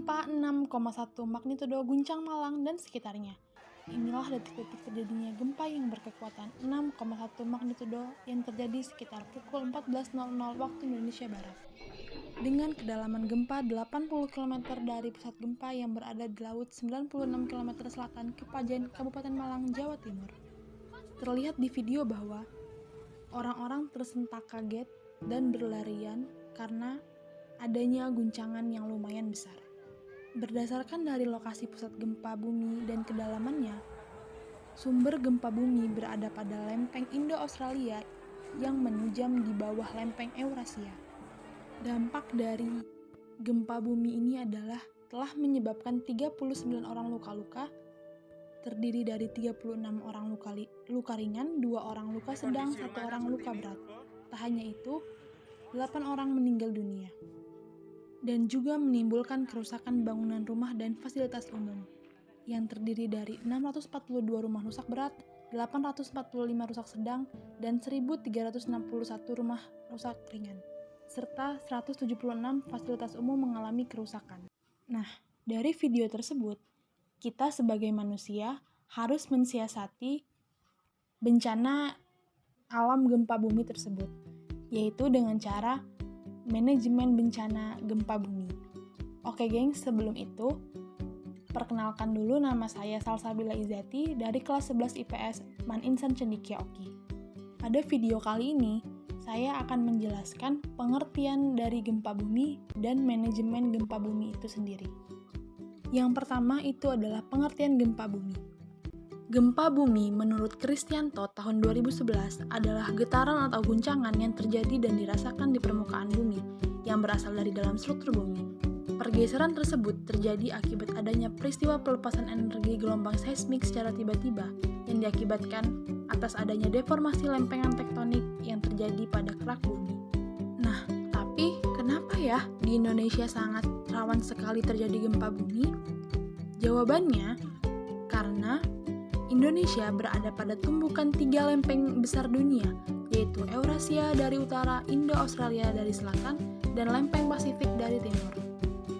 gempa 6,1 magnitudo guncang Malang dan sekitarnya. Inilah detik-detik terjadinya gempa yang berkekuatan 6,1 magnitudo yang terjadi sekitar pukul 14.00 waktu Indonesia Barat. Dengan kedalaman gempa 80 km dari pusat gempa yang berada di laut 96 km selatan Kepajen, Kabupaten Malang, Jawa Timur. Terlihat di video bahwa orang-orang tersentak kaget dan berlarian karena adanya guncangan yang lumayan besar. Berdasarkan dari lokasi pusat gempa bumi dan kedalamannya, sumber gempa bumi berada pada lempeng Indo-Australia yang menujam di bawah lempeng Eurasia. Dampak dari gempa bumi ini adalah telah menyebabkan 39 orang luka-luka, terdiri dari 36 orang luka ringan, 2 orang luka sedang, 1 orang luka berat. Tak hanya itu, 8 orang meninggal dunia. Dan juga menimbulkan kerusakan bangunan rumah dan fasilitas umum, yang terdiri dari 642 rumah rusak berat, 845 rusak sedang, dan 1.361 rumah rusak ringan, serta 176 fasilitas umum mengalami kerusakan. Nah, dari video tersebut, kita sebagai manusia harus mensiasati bencana alam gempa bumi tersebut, yaitu dengan cara manajemen bencana gempa bumi. Oke gengs, sebelum itu, perkenalkan dulu, nama saya Salsabila Izzati dari kelas 11 IPS Man Insan Cendekia Oki. Pada video kali ini, saya akan menjelaskan pengertian dari gempa bumi dan manajemen gempa bumi itu sendiri. Yang pertama itu adalah pengertian gempa bumi. Gempa bumi menurut Kristianto tahun 2011 adalah getaran atau guncangan yang terjadi dan dirasakan di permukaan bumi yang berasal dari dalam struktur bumi. Pergeseran tersebut terjadi akibat adanya peristiwa pelepasan energi gelombang seismik secara tiba-tiba yang diakibatkan atas adanya deformasi lempengan tektonik yang terjadi pada kerak bumi. Nah, tapi kenapa ya di Indonesia sangat rawan sekali terjadi gempa bumi? Jawabannya, karena Indonesia berada pada tumbukan 3 lempeng besar dunia, yaitu Eurasia dari utara, Indo-Australia dari selatan, dan lempeng Pasifik dari timur.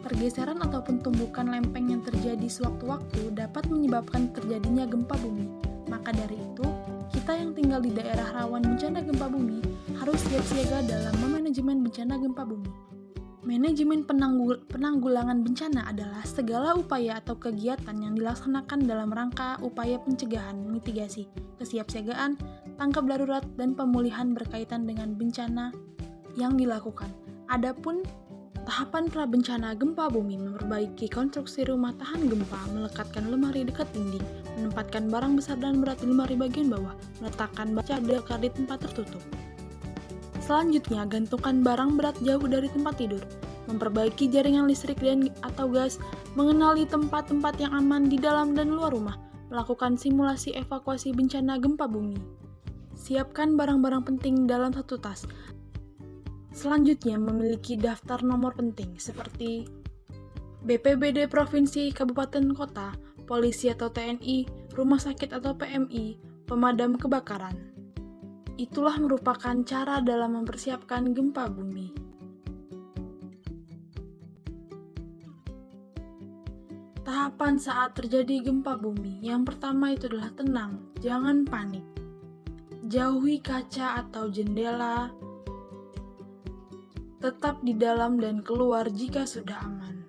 Pergeseran ataupun tumbukan lempeng yang terjadi sewaktu-waktu dapat menyebabkan terjadinya gempa bumi. Maka dari itu, kita yang tinggal di daerah rawan bencana gempa bumi harus siap siaga dalam memanajemen bencana gempa bumi. Manajemen penanggulangan bencana adalah segala upaya atau kegiatan yang dilaksanakan dalam rangka upaya pencegahan, mitigasi, kesiapsiagaan, tanggap darurat, dan pemulihan berkaitan dengan bencana yang dilakukan. Adapun tahapan prabencana gempa bumi memperbaiki konstruksi rumah tahan gempa, melekatkan lemari dekat dinding, menempatkan barang besar dan berat di lemari bagian bawah, meletakkan baca dekar di tempat tertutup. Selanjutnya, gantungkan barang berat jauh dari tempat tidur, memperbaiki jaringan listrik dan atau gas, mengenali tempat-tempat yang aman di dalam dan luar rumah, melakukan simulasi evakuasi bencana gempa bumi. Siapkan barang-barang penting dalam satu tas. Selanjutnya, memiliki daftar nomor penting seperti BPBD Provinsi, Kabupaten, Kota, Polisi atau TNI, Rumah Sakit atau PMI, Pemadam Kebakaran. Itulah merupakan cara dalam mempersiapkan gempa bumi. Tahapan saat terjadi gempa bumi, yang pertama itu adalah tenang, jangan panik. Jauhi kaca atau jendela, tetap di dalam dan keluar jika sudah aman.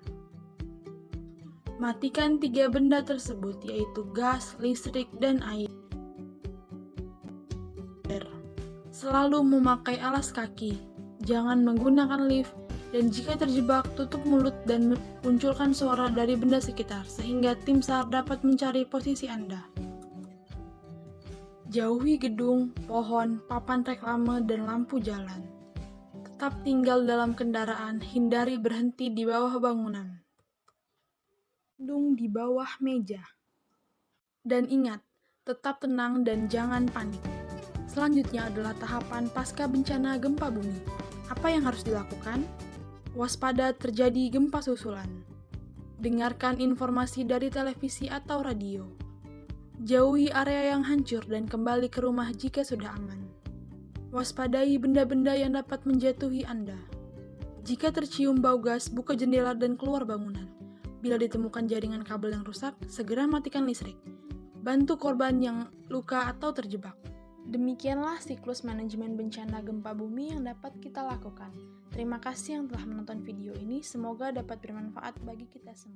Matikan 3 benda tersebut, yaitu gas, listrik, dan air. Selalu memakai alas kaki, jangan menggunakan lift, dan jika terjebak, tutup mulut dan munculkan suara dari benda sekitar, sehingga tim SAR dapat mencari posisi Anda. Jauhi gedung, pohon, papan reklame, dan lampu jalan. Tetap tinggal dalam kendaraan, hindari berhenti di bawah bangunan. Di bawah meja. Dan ingat, tetap tenang dan jangan panik. Selanjutnya adalah tahapan pasca bencana gempa bumi. Apa yang harus dilakukan? Waspada terjadi gempa susulan. Dengarkan informasi dari televisi atau radio. Jauhi area yang hancur dan kembali ke rumah jika sudah aman. Waspadai benda-benda yang dapat menjatuhi Anda. Jika tercium bau gas, buka jendela dan keluar bangunan. Bila ditemukan jaringan kabel yang rusak, segera matikan listrik. Bantu korban yang luka atau terjebak. Demikianlah siklus manajemen bencana gempa bumi yang dapat kita lakukan. Terima kasih yang telah menonton video ini, semoga dapat bermanfaat bagi kita semua.